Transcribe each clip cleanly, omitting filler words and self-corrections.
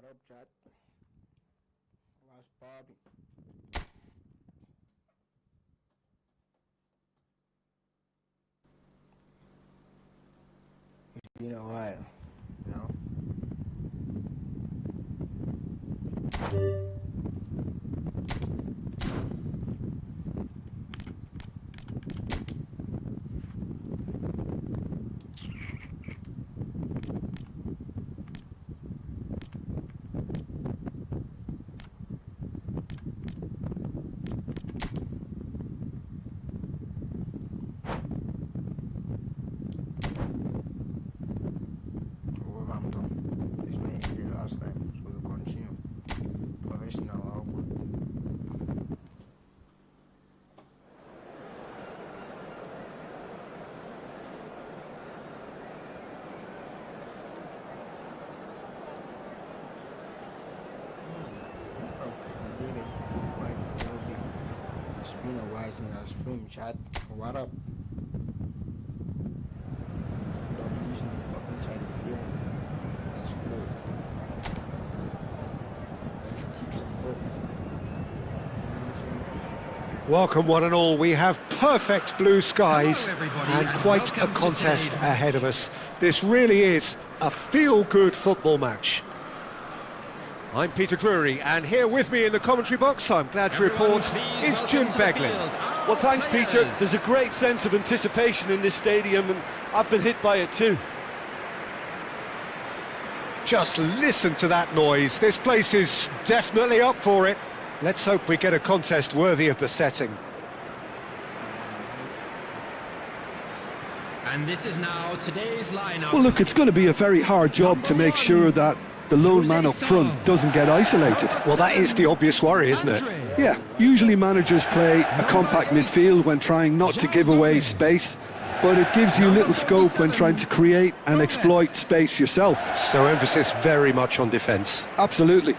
up, chat? What's Bobby? It's been a while, you know? Wolverhampton. This way ended last time, so we'll continue. Professional output. David, quite a little bit. It's been a while since I streamed, chat. What up? Stop using the fucking chat to feel me. Let's go. Let's kick some butts. You know what I'm saying? Welcome one and all. We have perfect blue skies and quite a contest ahead of us. This really is a feel-good football match. I'm Peter Drury, and here with me in the commentary box, I'm glad to report, is Jim Beglin. Well, thanks, Peter. There's a great sense of anticipation in this stadium, and I've been hit by it too. Just listen to that noise. This place is definitely up for it. Let's hope we get a contest worthy of the setting. And this is now today's lineup. Well, look, it's going to be a very hard job to make sure that the lone man up front doesn't get isolated. Well, that is the obvious worry, isn't it? Yeah, usually managers play a compact midfield when trying not to give away space, but it gives you little scope when trying to create and exploit space yourself. So emphasis very much on defence. Absolutely.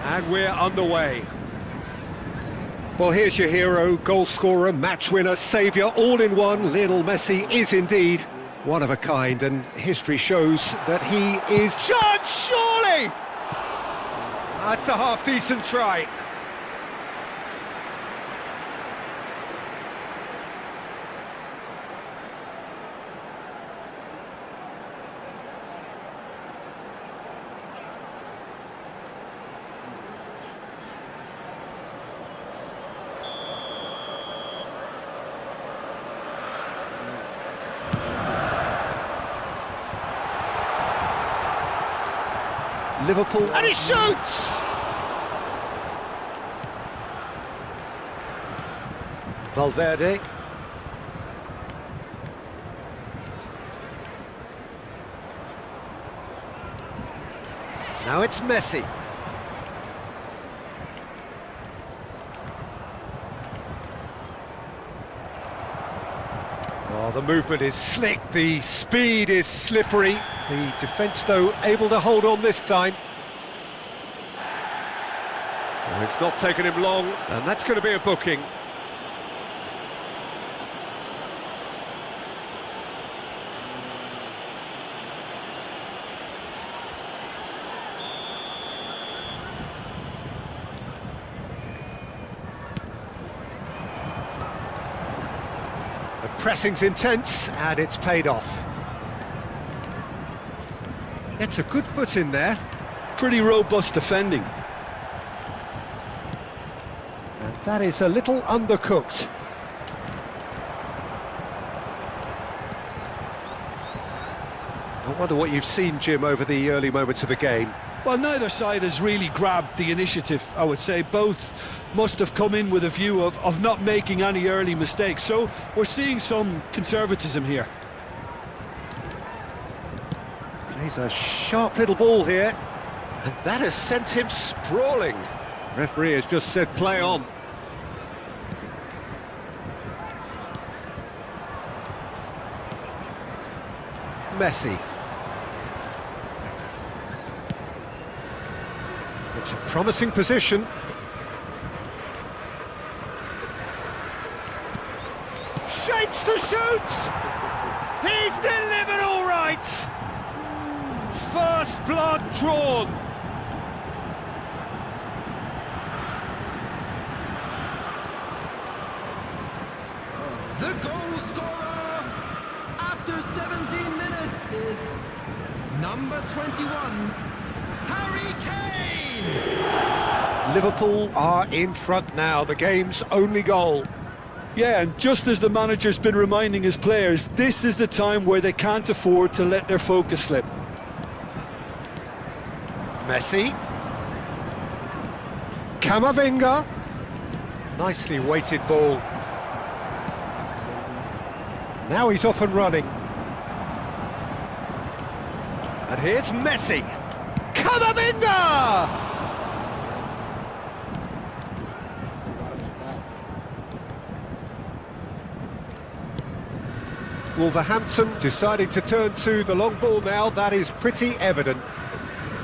And we're underway. Well, here's your hero, goal scorer, match winner, saviour, all in one. Lionel Messi is indeed one of a kind, and history shows that he is... Chance, surely! That's a half-decent try. Liverpool, and he shoots! Valverde. Now it's Messi. Oh, the movement is slick, the speed is slippery. The defence, though, able to hold on this time. Oh, it's not taken him long, and that's going to be a booking. The pressing's intense, and it's paid off. Gets a good foot in there. Pretty robust defending. And that is a little undercooked. I wonder what you've seen, Jim, over the early moments of the game. Well, neither side has really grabbed the initiative, I would say. Both must have come in with a view of not making any early mistakes. So we're seeing some conservatism here. Plays a sharp little ball here, and that has sent him sprawling. Referee has just said play on. Messi. It's a promising position. Shapes to shoot! He's delivered all right! First blood drawn. The goal scorer after 17 minutes is number 21, Harry Kane! Liverpool are in front now, the game's only goal. Yeah, and just as the manager's been reminding his players, this is the time where they can't afford to let their focus slip. Messi. Camavinga. Nicely weighted ball. Now he's off and running. And here's Messi. Camavinga! Wolverhampton deciding to turn to the long ball now, that is pretty evident.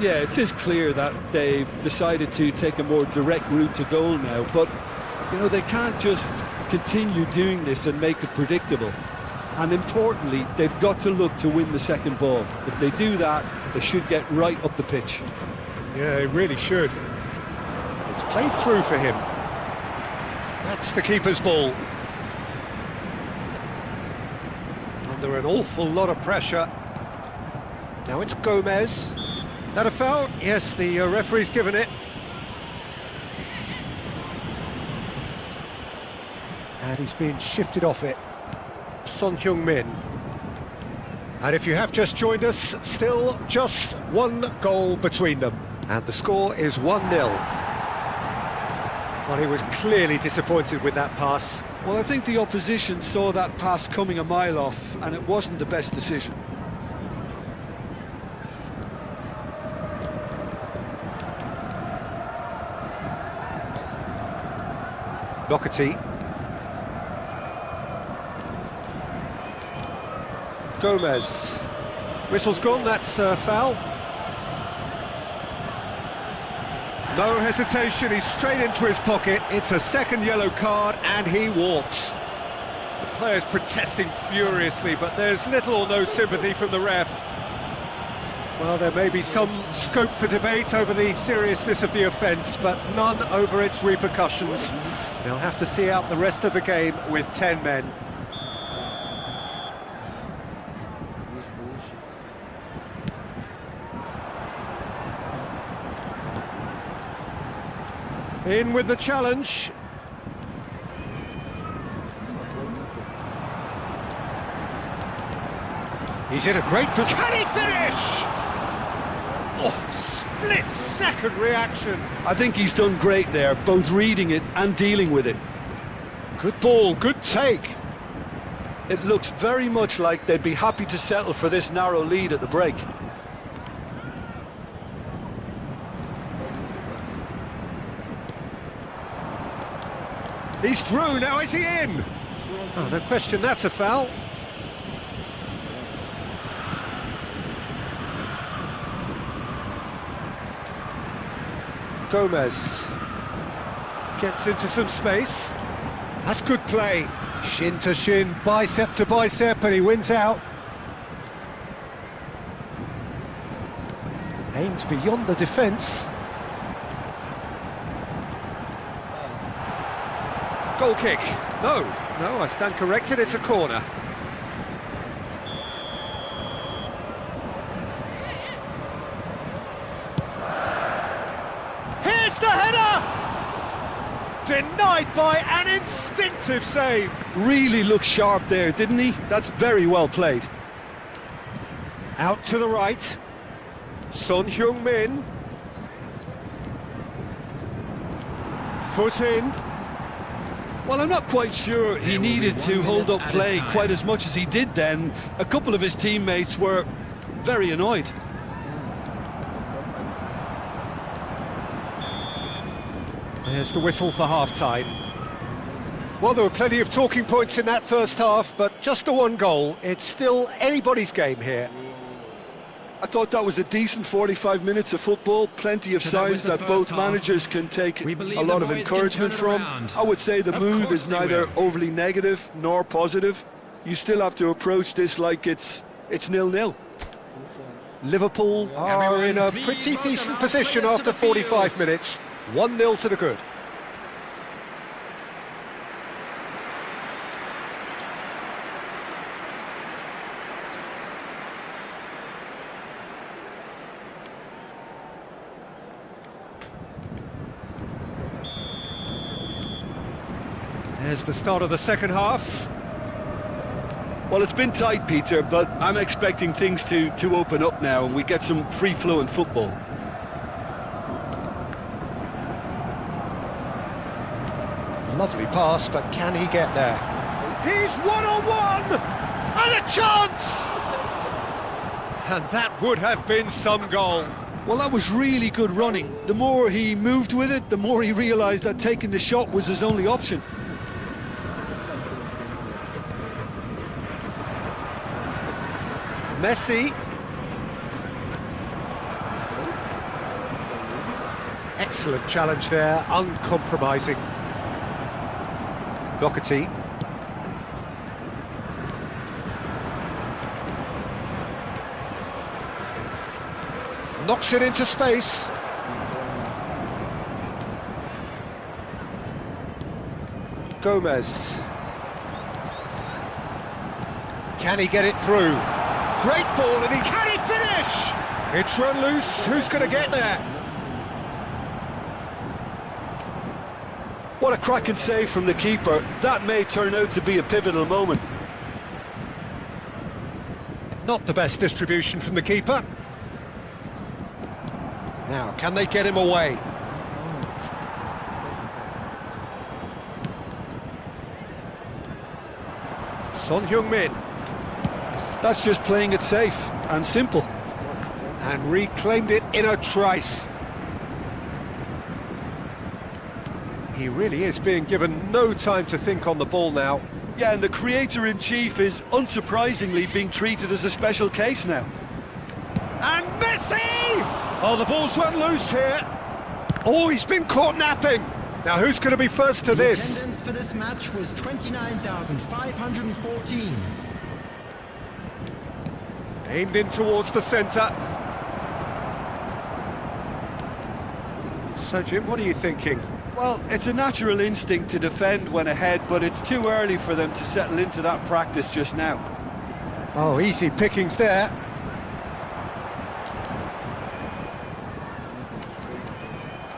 Yeah, it is clear that they've decided to take a more direct route to goal now, but, you know, they can't just continue doing this and make it predictable. And importantly, they've got to look to win the second ball. If they do that, they should get right up the pitch. Yeah, they really should. It's played through for him. That's the keeper's ball. Under an awful lot of pressure. Now it's Gomez. Is that a foul? Yes, the referee's given it. And he's been shifted off it. Son Heung-min. And if you have just joined us, still just one goal between them. And the score is 1-0. Well, he was clearly disappointed with that pass. Well, I think the opposition saw that pass coming a mile off, and it wasn't the best decision. Doherty. Gomez. Whistle's gone, that's foul. No hesitation, he's straight into his pocket. It's a second yellow card and he walks. The player's protesting furiously, but there's little or no sympathy from the ref. Well, there may be some scope for debate over the seriousness of the offence, but none over its repercussions. They'll have to see out the rest of the game with 10 men. This bullshit. In with the challenge. He's in a great... Can he finish? Oh, split-second reaction. I think he's done great there, both reading it and dealing with it. Good ball, good take. It looks very much like they'd be happy to settle for this narrow lead at the break. He's through, now is he in? Oh, no question, that's a foul. Gomez gets into some space. That's good play. Shin to shin, bicep to bicep, and he wins out. Aimed beyond the defence. Goal kick. No, I stand corrected, it's a corner. Here's the header! Denied by an instinctive save. Really looked sharp there, didn't he? That's very well played. Out to the right. Son Heung-min. Foot in. Well, I'm not quite sure he needed to hold up play quite as much as he did then. A couple of his teammates were very annoyed. There's the whistle for half-time. Well, there were plenty of talking points in that first half, but just the one goal. It's still anybody's game here. I thought that was a decent 45 minutes of football, plenty of signs that both managers can take a lot of encouragement from. I would say the mood is neither overly negative nor positive. You still have to approach this like it's 0-0. Liverpool are in a pretty decent position after 45 minutes. 1-0 to the good. There's the start of the second half. Well, it's been tight, Peter, but I'm expecting things to open up now and we get some free-flowing football. Lovely pass, but can he get there? He's one-on-one! And a chance! And that would have been some goal. Well, that was really good running. The more he moved with it, the more he realised that taking the shot was his only option. Messi. Excellent challenge there, uncompromising. Doherty. Knocks it into space. Gomez. Can he get it through? Great ball, and can he finish? It's run loose. Who's going to get there? What a cracking save from the keeper. That may turn out to be a pivotal moment. Not the best distribution from the keeper. Now, can they get him away? Son Heung-min. That's just playing it safe and simple. And reclaimed it in a trice. He really is being given no time to think on the ball now. Yeah, and the creator-in-chief is unsurprisingly being treated as a special case now. And Messi! Oh, the ball's run loose here. Oh, he's been caught napping. Now, who's going to be first to this? Attendance for this match was 29,514. Aimed in towards the centre. So, Jim, what are you thinking? Well, it's a natural instinct to defend when ahead, but it's too early for them to settle into that practice just now. Oh, easy pickings there.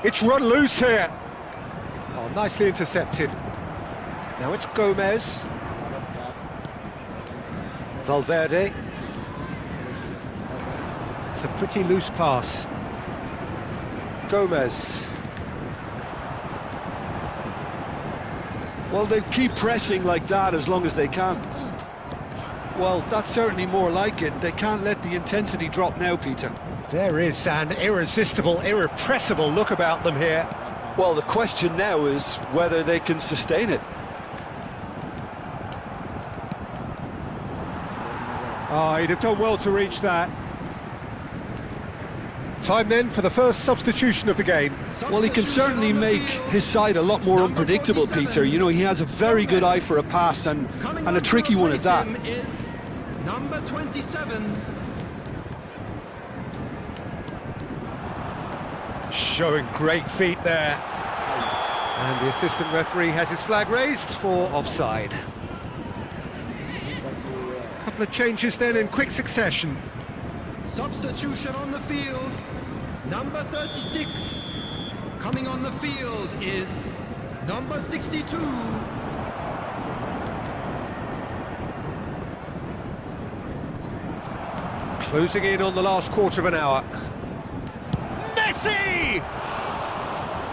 It's run loose here. Oh, nicely intercepted. Now it's Gomez. Valverde. It's a pretty loose pass. Gomez. Well, they keep pressing like that as long as they can. Well, that's certainly more like it. They can't let the intensity drop now, Peter. There is an irresistible, irrepressible look about them here. Well, the question now is whether they can sustain it. Oh, he'd have done well to reach that. Time then for the first substitution of the game. Well, he can certainly make his side a lot more unpredictable, Peter. You know, he has a very good eye for a pass and a tricky one at that. Is number 27. Showing great feet there. And the assistant referee has his flag raised for offside. A couple of changes then in quick succession. Substitution on the field. Number 36. Coming on the field is number 62. Closing in on the last quarter of an hour. Messi!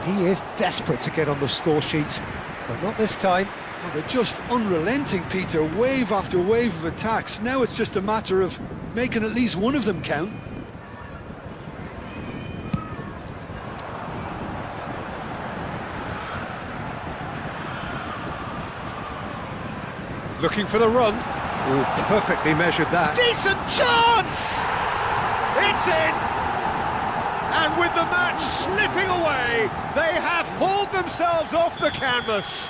He is desperate to get on the score sheet, but not this time. Oh, they're just unrelenting, Peter. Wave after wave of attacks. Now it's just a matter of making at least one of them count. Looking for the run. Oh, perfectly measured that. Decent chance! It's in! And with the match slipping away, they have hauled themselves off the canvas.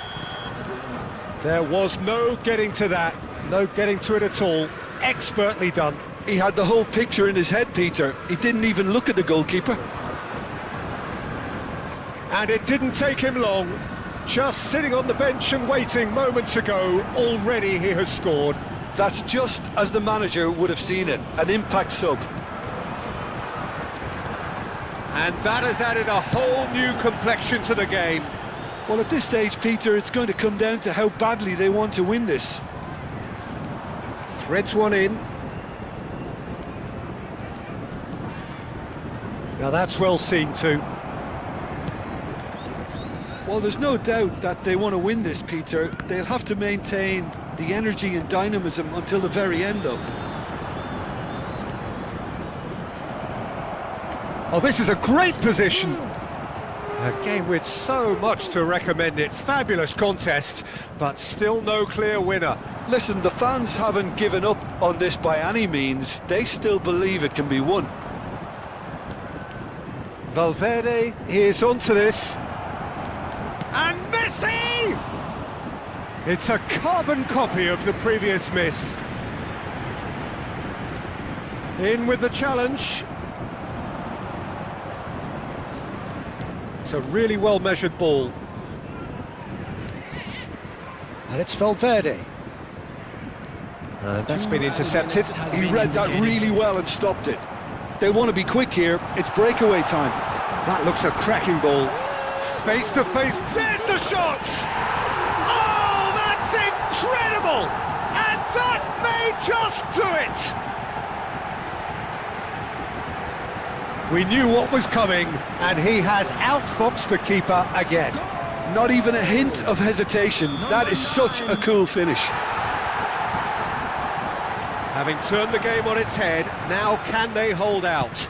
There was no getting to that, no getting to it at all. Expertly done. He had the whole picture in his head, Peter. He didn't even look at the goalkeeper. And it didn't take him long. Just sitting on the bench and waiting moments ago, already he has scored. That's just as the manager would have seen it, an impact sub. And that has added a whole new complexion to the game. Well, at this stage, Peter, it's going to come down to how badly they want to win this. Threads one in. Now that's well seen too. Well, there's no doubt that they want to win this, Peter. They'll have to maintain the energy and dynamism until the very end, though. Oh, this is a great position. A game with so much to recommend it. Fabulous contest, but still no clear winner. Listen, the fans haven't given up on this by any means. They still believe it can be won. Valverde is onto this. And Messi! It's a carbon copy of the previous miss. In with the challenge. It's a really well-measured ball. And it's Valverde. That's been intercepted. He read that really well and stopped it. They want to be quick here. It's breakaway time. That looks a cracking ball. Face to face, there's the shot! Oh, that's incredible! And that may just do it! We knew what was coming, and he has outfoxed the keeper again. Not even a hint of hesitation. That is such a cool finish. Having turned the game on its head, now can they hold out?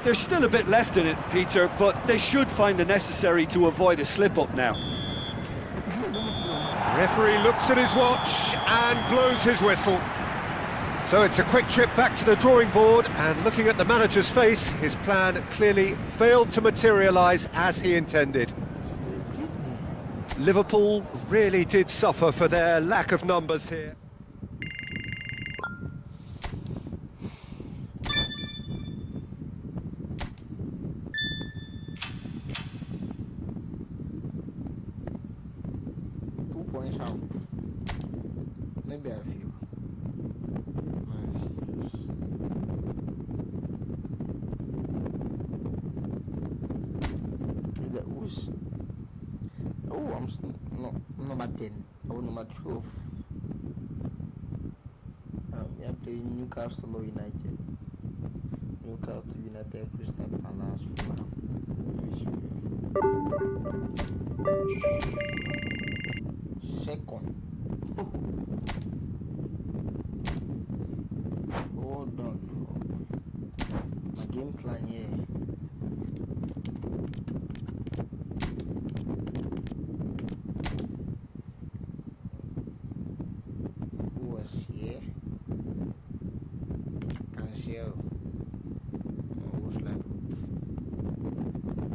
There's still a bit left in it, Peter, but they should find the necessary to avoid a slip-up now. Referee looks at his watch and blows his whistle. So it's a quick trip back to the drawing board, and looking at the manager's face, his plan clearly failed to materialise as he intended. Liverpool really did suffer for their lack of numbers here. Points out. Maybe a few. Who's? Oh, I'm number 10. I was number 12. We are playing Newcastle United. Newcastle United, Crystal Palace. Second. Hold on. Game plan here. Who was here? Cancel. Who's left?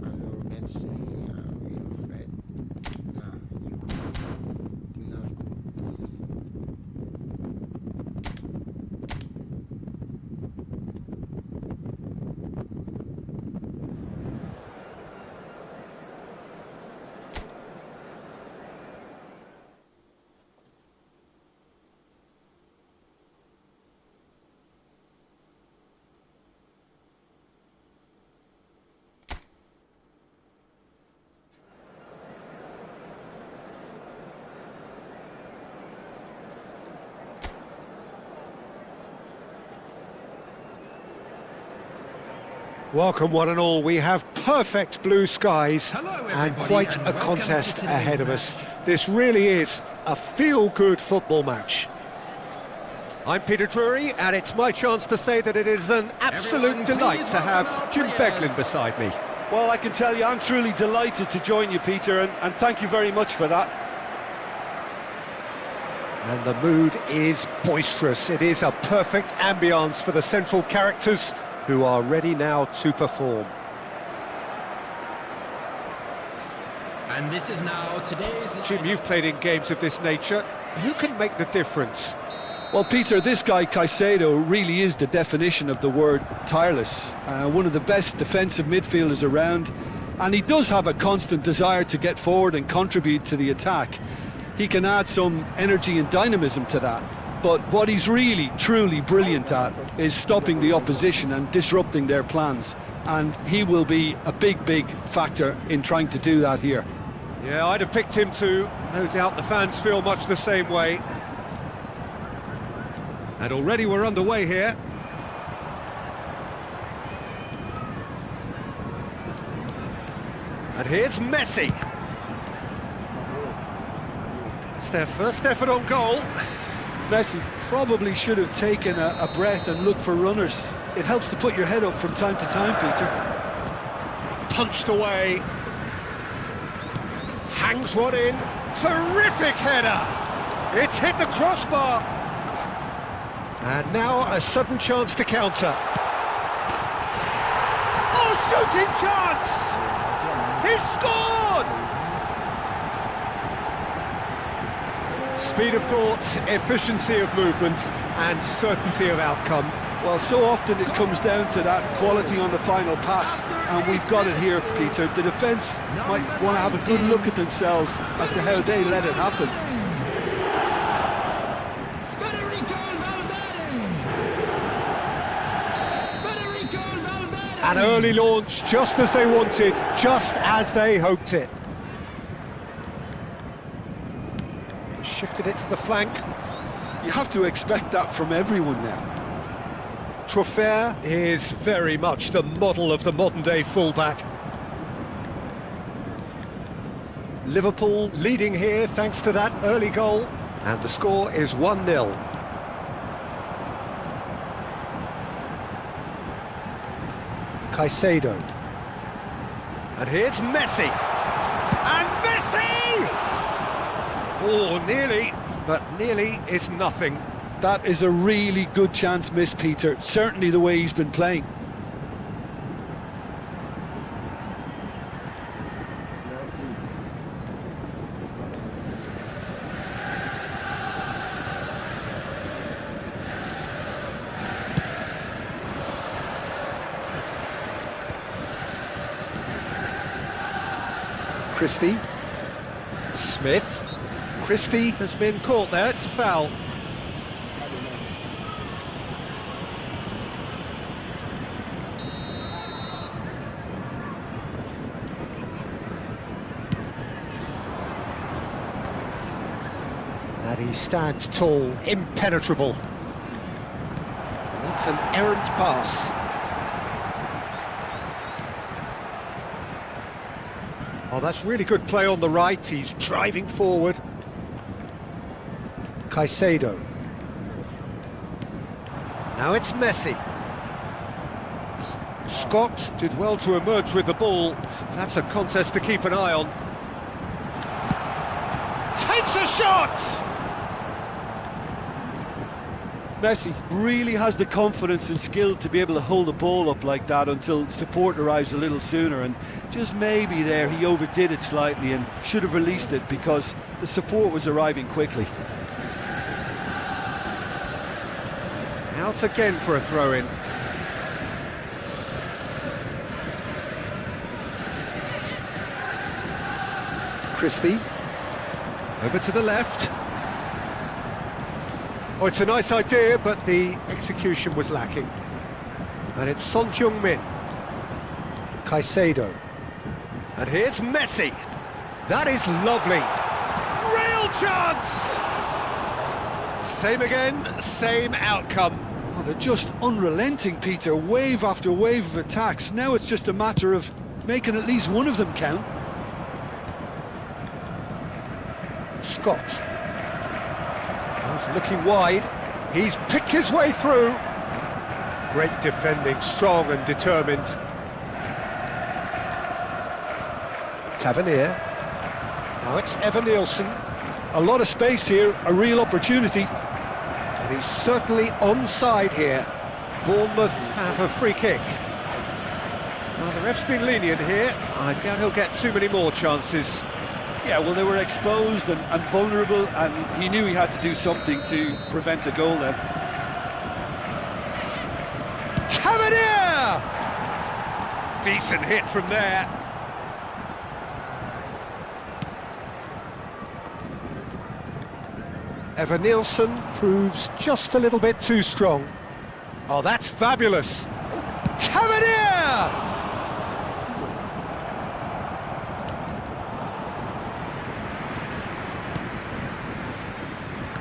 Robertson. Wilfred. Nah, Welcome one and all, we have perfect blue skies and quite a contest ahead of us. This really is a feel-good football match. I'm Peter Drury, and it's my chance to say that it is an absolute delight to have Jim Beglin beside me. Well, I can tell you, I'm truly delighted to join you, Peter, and thank you very much for that. And the mood is boisterous. It is a perfect ambience for the central characters who are ready now to perform. And this is now today's... Jim, you've played in games of this nature. Who can make the difference? Well, Peter, this guy Caicedo really is the definition of the word tireless. One of the best defensive midfielders around, and he does have a constant desire to get forward and contribute to the attack. He can add some energy and dynamism to that, but what he's really, truly brilliant at is stopping the opposition and disrupting their plans, and he will be a big, big factor in trying to do that here. Yeah, I'd have picked him too. No doubt the fans feel much the same way. And already we're underway here. And here's Messi. It's their first effort on goal. Messi probably should have taken a breath and looked for runners. It helps to put your head up from time to time, Peter. Punched away. Hangs one in. Terrific header. It's hit the crossbar. And now a sudden chance to counter. Oh, shooting chance! He's scored! Speed of thought, efficiency of movement, and certainty of outcome. Well, so often it comes down to that quality on the final pass, and we've got it here, Peter. The defence might want to have a good look at themselves as to how they let it happen. An early launch, just as they wanted, just as they hoped it. Shifted it to the flank. You have to expect that from everyone now. Truffert is very much the model of the modern-day fullback. Liverpool leading here thanks to that early goal, and the score is 1-0. Caicedo. And here's Messi. And Messi! Oh, nearly, but nearly is nothing. That is a really good chance missed, Peter. Certainly the way he's been playing. Christie. Smith. Christie has been caught there, it's a foul. And he stands tall, impenetrable. That's an errant pass. Oh, that's really good play on the right. He's driving forward. Caicedo. Now it's Messi. Scott did well to emerge with the ball. That's a contest to keep an eye on. Takes a shot! Messi really has the confidence and skill to be able to hold the ball up like that until support arrives a little sooner, and just maybe there he overdid it slightly and should have released it because the support was arriving quickly. Out again for a throw-in. Christie. Over to the left. Oh, it's a nice idea, but the execution was lacking. And it's Son Heung-min. Caicedo. And here's Messi. That is lovely. Real chance! Same again, same outcome. Oh, they're just unrelenting, Peter. Wave after wave of attacks. Now it's just a matter of making at least one of them count. Scott. He's looking wide. He's picked his way through. Great defending, strong and determined. Tavernier. Now it's Evan Nielsen. A lot of space here, a real opportunity. And he's certainly onside here. Bournemouth have a free kick. Well, the ref's been lenient here. I doubt he'll get too many more chances. Yeah, well, they were exposed and vulnerable, and he knew he had to do something to prevent a goal then. Tavernier! Decent hit from there. Evan Nielsen proves just a little bit too strong. Oh, that's fabulous. Tavernier!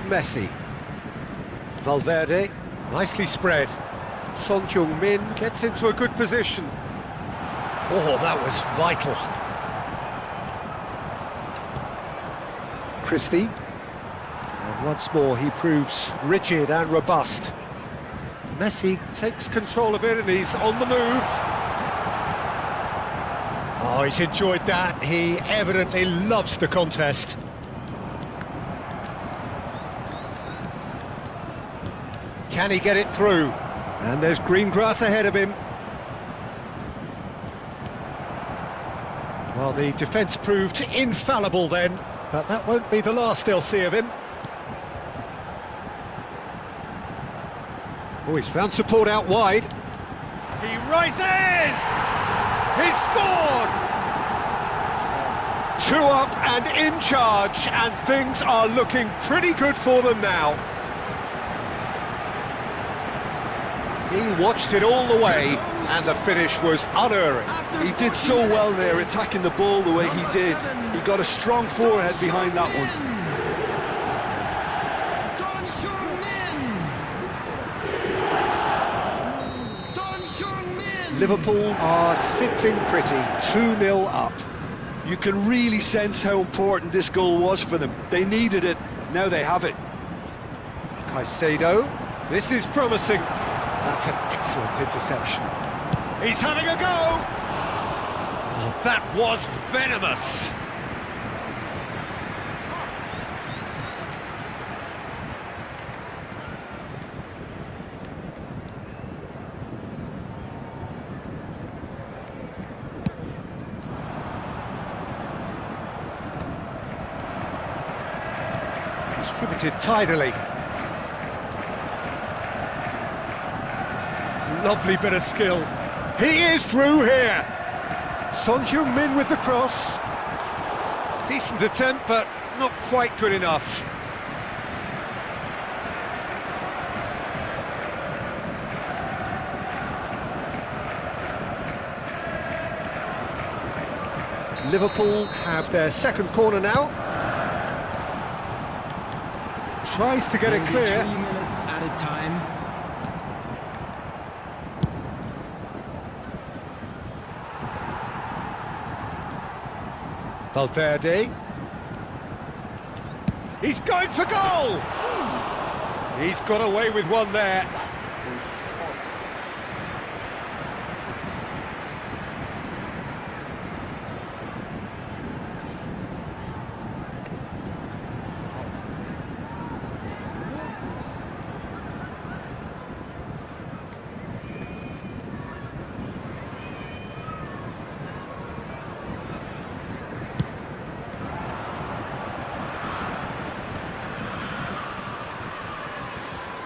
Messi. Valverde, nicely spread. Son Heung-min gets into a good position. Oh, that was vital. Christie. And once more he proves rigid and robust. Messi takes control of it and he's on the move. Oh, he's enjoyed that. He evidently loves the contest. Can he get it through? And there's green grass ahead of him. Well, the defence proved infallible then, but that won't be the last they'll see of him. Oh, he's found support out wide. He rises! He's scored! 2 up and in charge, and things are looking pretty good for them now. He watched it all the way, and the finish was unerring. He did so well there, attacking the ball the way he did. He got a strong forehead behind that one. Liverpool are sitting pretty, 2-0 up. You can really sense how important this goal was for them. They needed it, now they have it. Caicedo, this is promising. That's an excellent interception. He's having a go! Oh, that was venomous. Distributed tidily. Lovely bit of skill. He is through here. Son Heung-min with the cross. Decent attempt, but not quite good enough. Liverpool have their second corner now. Tries to get it clear. 3 minutes added time. Valverde. He's going for goal! He's got away with one there.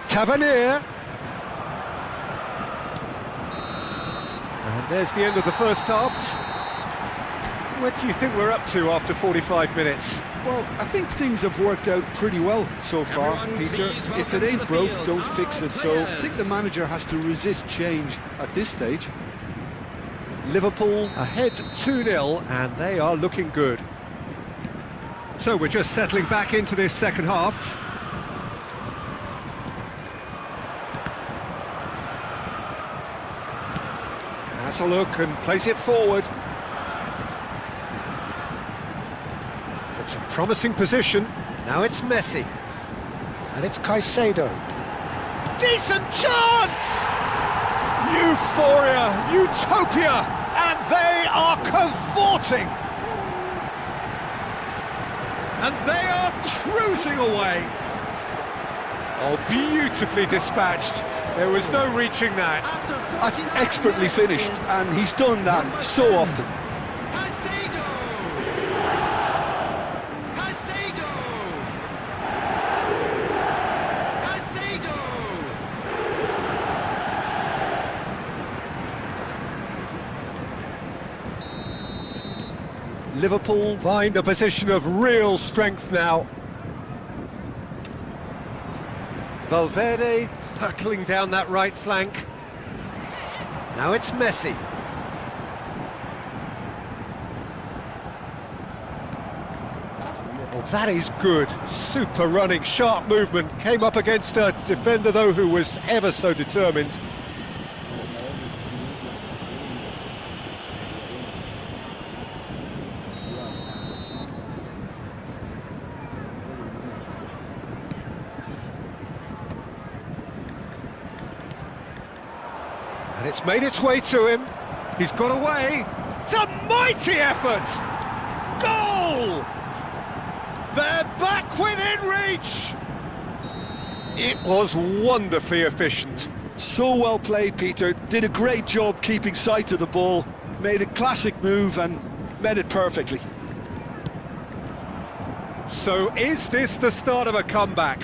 Tavernier. And there's the end of the first half. What do you think we're up to after 45 minutes? Well, I think things have worked out pretty well so far, Everyone, Peter. please If welcome it to ain't the broke, field don't our fix it. So I think players. the manager has to resist change at this stage. Liverpool ahead 2-0 and they are looking good. So we're just settling back into this second half. Has a look and plays it forward. It's a promising position. Now it's Messi. And it's Caicedo. Decent chance! Euphoria, utopia, and they are cavorting. And they are cruising away. Oh, beautifully dispatched. There was no reaching that. That's expertly finished, and he's done that so often. Liverpool find a position of real strength now. Valverde hurtling down that right flank. Now it's Messi. Well, that is good. Super running, sharp movement. Came up against a defender, though, who was ever so determined. And it's made its way to him. He's got away. It's a mighty effort! Goal! They're back within reach! It was wonderfully efficient. So well played, Peter. Did a great job keeping sight of the ball. Made a classic move and met it perfectly. So is this the start of a comeback?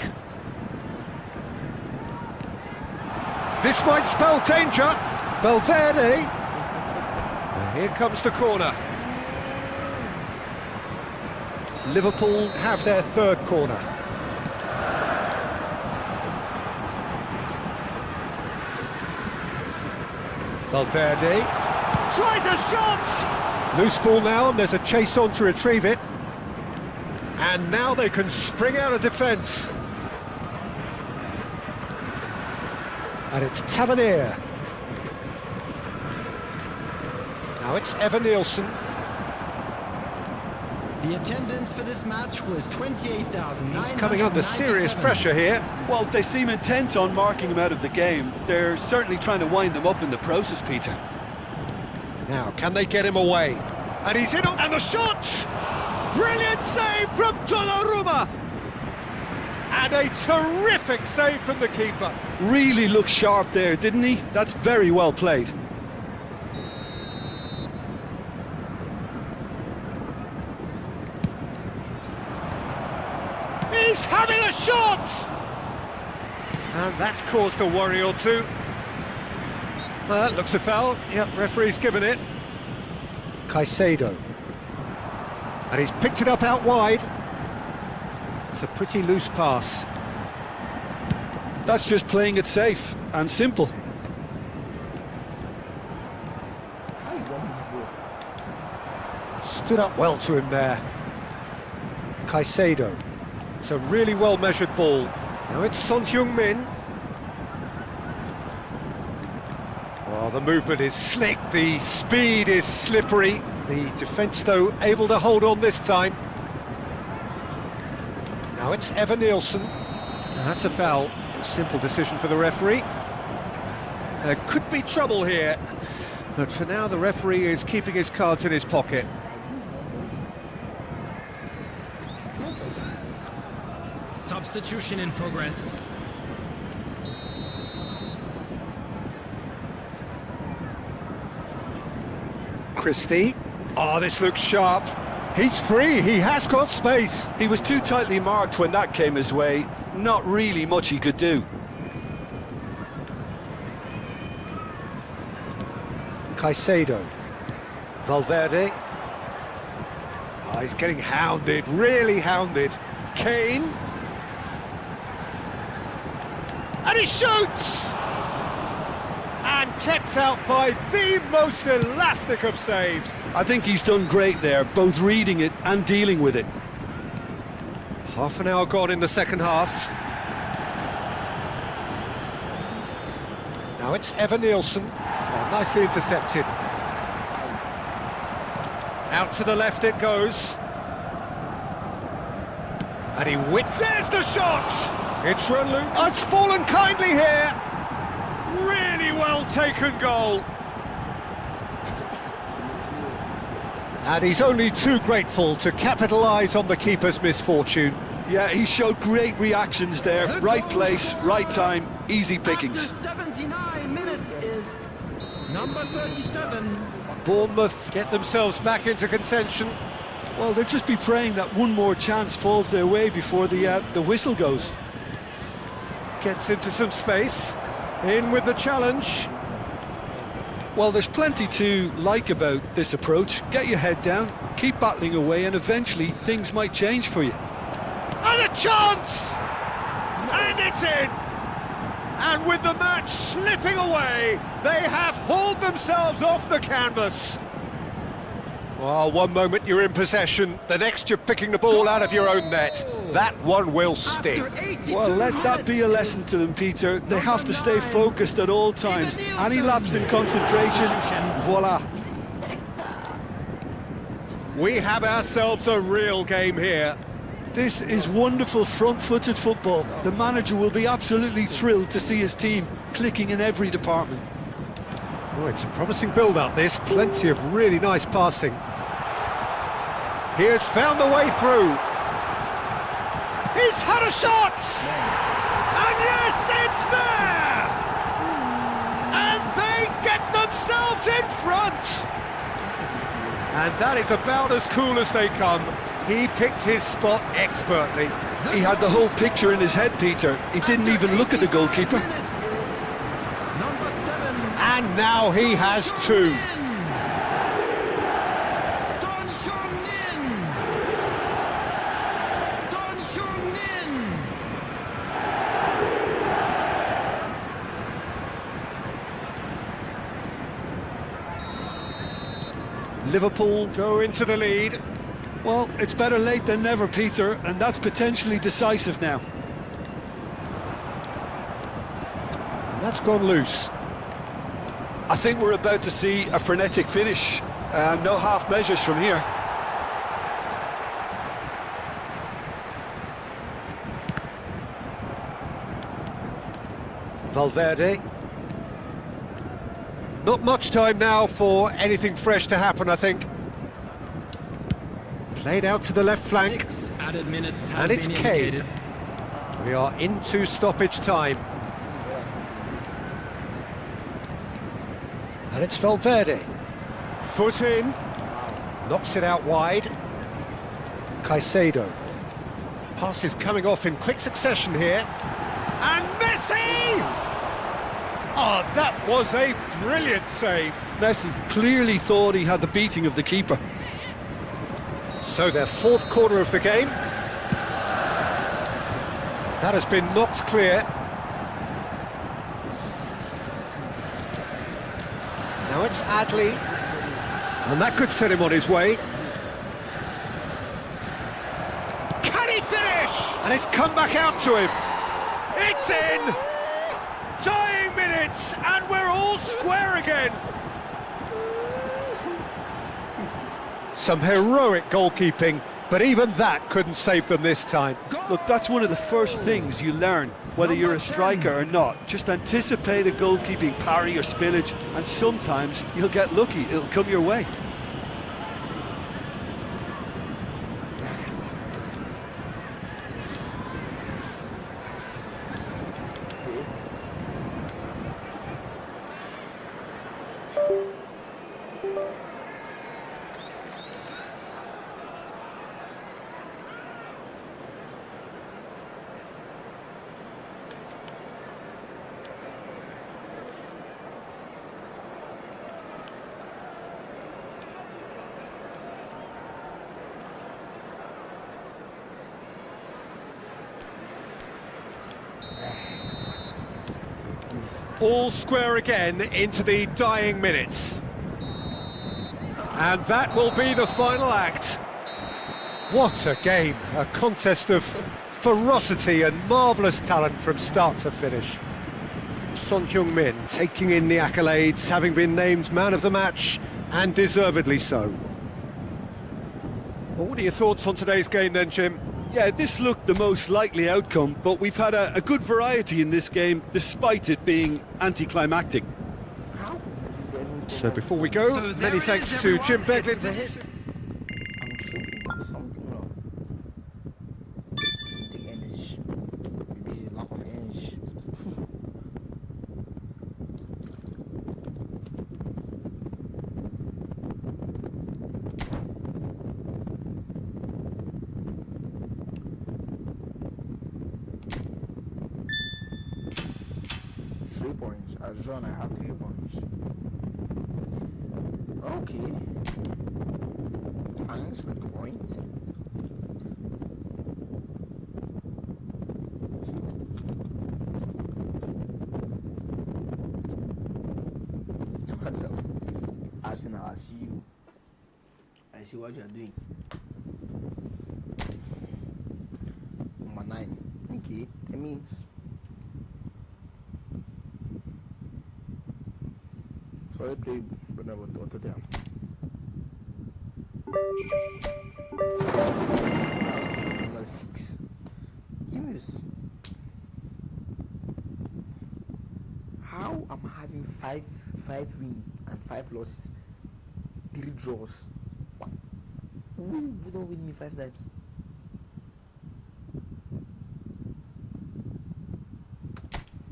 This might spell danger. Valverde. Here comes the corner. Liverpool have their third corner. Valverde tries a shot! Loose ball now, and there's a chase on to retrieve it. And now they can spring out of defence. And it's Tavernier. Now it's Evan Nielsen. The attendance for this match was 28,997. He's coming under serious pressure here. Well, they seem intent on marking him out of the game. They're certainly trying to wind him up in the process, Peter. Now, can they get him away? And he's in on... And the shot! Brilliant save from Donnarumma! And a terrific save from the keeper. Really looked sharp there, didn't he? That's very well played. He's having a shot! And that's caused a worry or two. That looks a foul. Yep, referee's given it. Caicedo. And he's picked it up out wide. It's a pretty loose pass. That's just playing it safe and simple. Stood up well to him there. Caicedo. It's a really well-measured ball. Now it's Son Heung-min. Oh, the movement is slick, the speed is slippery. The defence, though, able to hold on this time. Now it's Evan Nielsen. That's a foul. A simple decision for the referee. There could be trouble here, but for now the referee is keeping his cards in his pocket. Substitution in progress. Christie. Oh, this looks sharp. He's free, he has got space. He was too tightly marked when that came his way. Not really much he could do. Caicedo. Valverde. Oh, he's getting hounded, really hounded. Kane. And he shoots! And kept out by the most elastic of saves. I think he's done great there, both reading it and dealing with it. Half an hour gone in the second half. Now it's Evan Nielsen. Oh, nicely intercepted. Out to the left it goes. And he there's the shot! It's run loose. Oh, it's fallen kindly here. Really well taken goal. And he's only too grateful to capitalise on the keeper's misfortune. Yeah, he showed great reactions there. Right place, right time, easy pickings. After 79 minutes is number 37. Bournemouth get themselves back into contention. Well, they'll just be praying that one more chance falls their way before the whistle goes. Gets into some space. In with the challenge. Well, there's plenty to like about this approach. Get your head down, keep battling away, and eventually things might change for you. And a chance! And it's in! And with the match slipping away, they have hauled themselves off the canvas. Well, one moment you're in possession, the next you're picking the ball out of your own net. That one will sting. Well, let that be a lesson to them, Peter. They have to stay focused at all times. Any lapse in concentration, voila. We have ourselves a real game here. This is wonderful front-footed football. The manager will be absolutely thrilled to see his team clicking in every department. Oh, it's a promising build-up, this. Plenty of really nice passing. He has found the way through. He's had a shot! And yes, it's there! And they get themselves in front! And that is about as cool as they come. He picked his spot expertly. He had the whole picture in his head, Peter. He didn't even look at the goalkeeper. And now he has two. Liverpool go into the lead. Well, it's better late than never, Peter, and that's potentially decisive now. And that's gone loose. I think we're about to see a frenetic finish. No half measures from here. Valverde. Not much time now for anything fresh to happen, I think. Played out to the left flank. And it's Kane. We are into stoppage time. And it's Valverde. Foot in. Knocks it out wide. Caicedo. Passes coming off in quick succession here. And Messi! Oh, that was a brilliant save. Messi clearly thought he had the beating of the keeper. So their fourth corner of the game. That has been knocked clear. Now it's Adley. And that could set him on his way. Can he finish? And it's come back out to him. It's in! Tying minutes, and we're all square again. Some heroic goalkeeping, but even that couldn't save them this time. Look, that's one of the first things you learn, whether you're a striker or not. Just anticipate a goalkeeping parry or spillage, and sometimes you'll get lucky, it'll come your way. All square again into the dying minutes. And that will be the final act. What a game, a contest of ferocity and marvellous talent from start to finish. Son Heung-min taking in the accolades, having been named man of the match, and deservedly so. Well, what are your thoughts on today's game then, Jim? Yeah, this looked the most likely outcome, but we've had a good variety in this game, despite it being anticlimactic. So before we go, many thanks to Jim Beglin for his... 3 points. As John, I have 3 points. Okay. Thanks for the point. Arsenal, I see you. I see what you're doing. Number 9. Okay, that means sorry, play, but never thought to them. Number 6. Use. How am I having five wins and 5 losses, 3 draws? What? Who don't win me 5 times?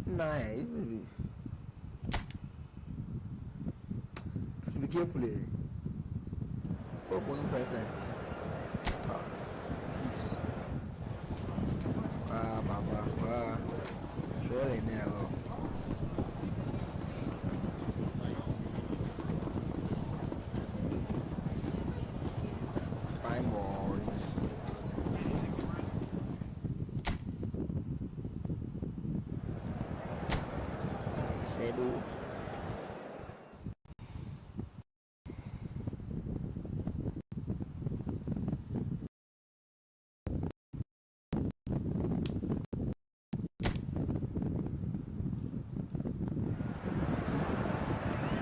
Nah, be careful. Oh, won 5 times. Thieves. Baba. Sure, in there.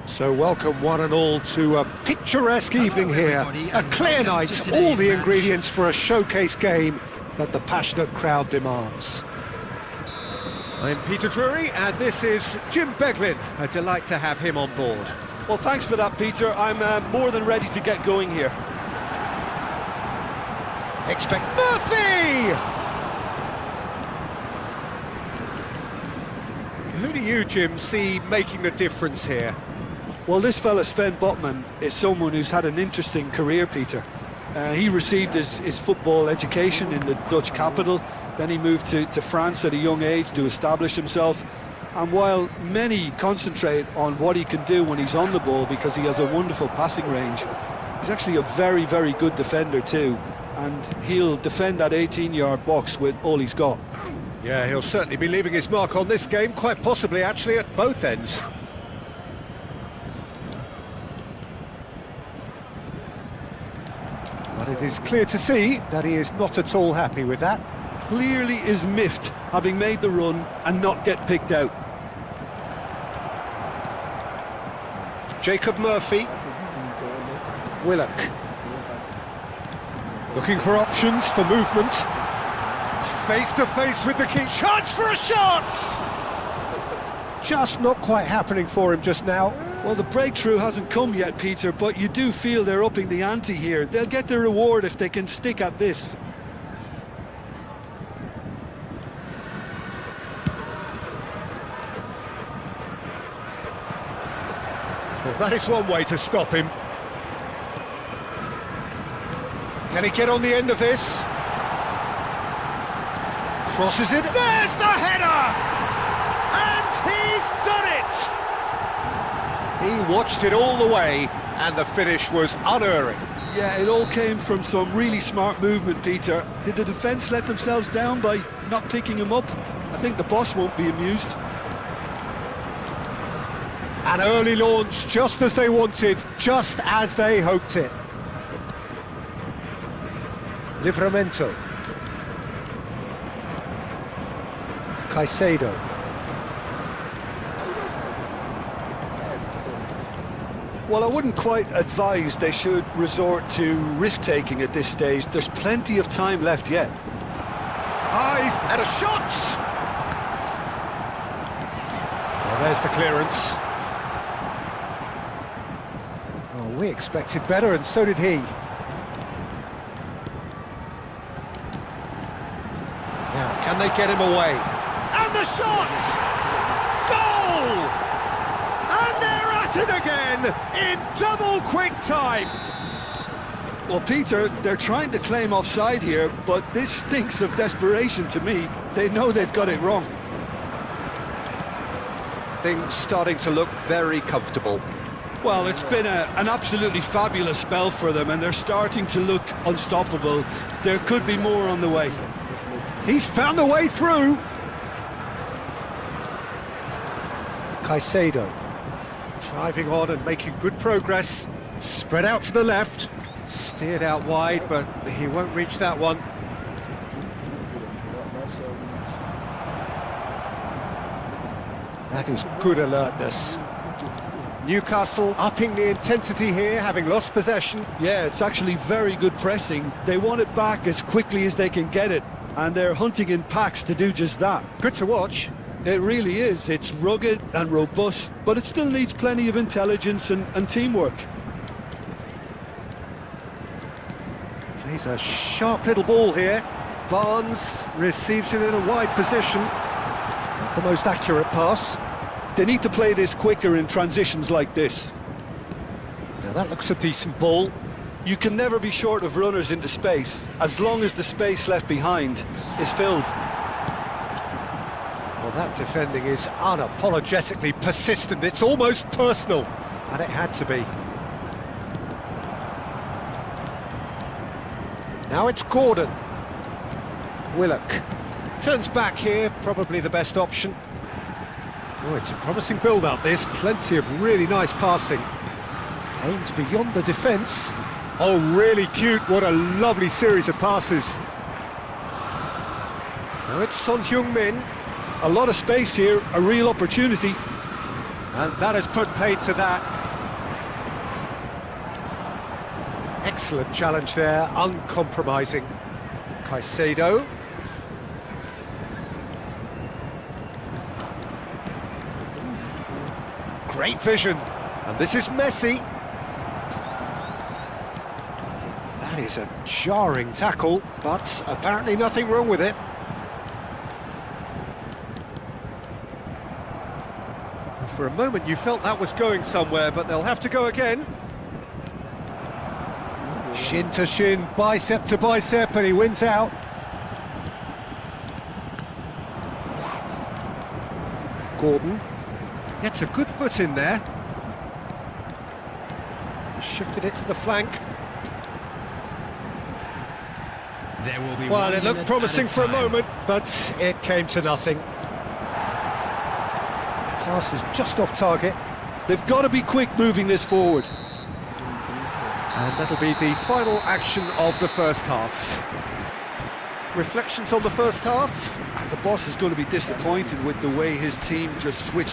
So welcome one and all to a picturesque evening here, a clear night, all the ingredients for a showcase game that the passionate crowd demands. I'm Peter Drury and this is Jim Beglin. A delight to have him on board. Well, thanks for that, Peter. I'm more than ready to get going here. Expect Murphy! Who do you, Jim, see making the difference here? Well, this fella, Sven Botman, is someone who's had an interesting career, Peter. He received his football education in the Dutch capital, then he moved to France at a young age to establish himself. And while many concentrate on what he can do when he's on the ball because he has a wonderful passing range, he's actually a very, very good defender too. And he'll defend that 18-yard box with all he's got. Yeah, he'll certainly be leaving his mark on this game, quite possibly actually at both ends. But it is clear to see that he is not at all happy with that. Clearly is miffed, having made the run and not get picked out. Jacob Murphy. Willock. Looking for options for movement. Face to face with the key. Chance for a shot! Just not quite happening for him just now. Well, the breakthrough hasn't come yet, Peter, but you do feel they're upping the ante here. They'll get the reward if they can stick at this. Well, that is one way to stop him. Can he get on the end of this? Crosses it. There's the header! And he's done it! He watched it all the way, and the finish was unerring. Yeah, it all came from some really smart movement, Peter. Did the defence let themselves down by not picking him up? I think the boss won't be amused. An early launch, just as they wanted, just as they hoped it. Livramento. Caicedo. Well, I wouldn't quite advise they should resort to risk-taking at this stage. There's plenty of time left yet. He's had a shot! Well, there's the clearance. Oh, we expected better, and so did he. Now, can they get him away? And the shot! Goal! And they're at it again in double quick time. Well, Peter, they're trying to claim offside here, but this stinks of desperation to me. They know they've got it wrong. Things starting to look very comfortable. Well, it's been an absolutely fabulous spell for them, and they're starting to look unstoppable. There could be more on the way. He's found a way through. Caicedo driving on and making good progress. Spread out to the left. Steered out wide, but he won't reach that one. That is good alertness. Newcastle upping the intensity here, having lost possession. Yeah, it's actually very good pressing. They want it back as quickly as they can get it, and they're hunting in packs to do just that. Good to watch. It really is. It's rugged and robust, but it still needs plenty of intelligence and teamwork. Plays a sharp little ball here. Barnes receives it in a wide position. Not the most accurate pass. They need to play this quicker in transitions like this. Now that looks a decent ball. You can never be short of runners into space, as long as the space left behind is filled. Well, that defending is unapologetically persistent. It's almost personal, and it had to be. Now it's Gordon. Willock turns back here, probably the best option. Oh, it's a promising build-up, this. Plenty of really nice passing. Aims beyond the defence. Oh, really cute. What a lovely series of passes. Now it's Son Heung-min. A lot of space here, a real opportunity. And that has put paid to that. Excellent challenge there, uncompromising. Caicedo. Great vision. And this is Messi. That is a jarring tackle, but apparently nothing wrong with it. For a moment you felt that was going somewhere, but they'll have to go again. Shin to shin, bicep to bicep, and he wins out. Gordon gets a good foot in there. Shifted it to the flank. There will be Well, 1 it looked minute promising at for a time. moment, but it came to nothing. Pass is just off target. They've got to be quick moving this forward. And that'll be the final action of the first half. Reflections on the first half? And the boss is going to be disappointed with the way his team just switched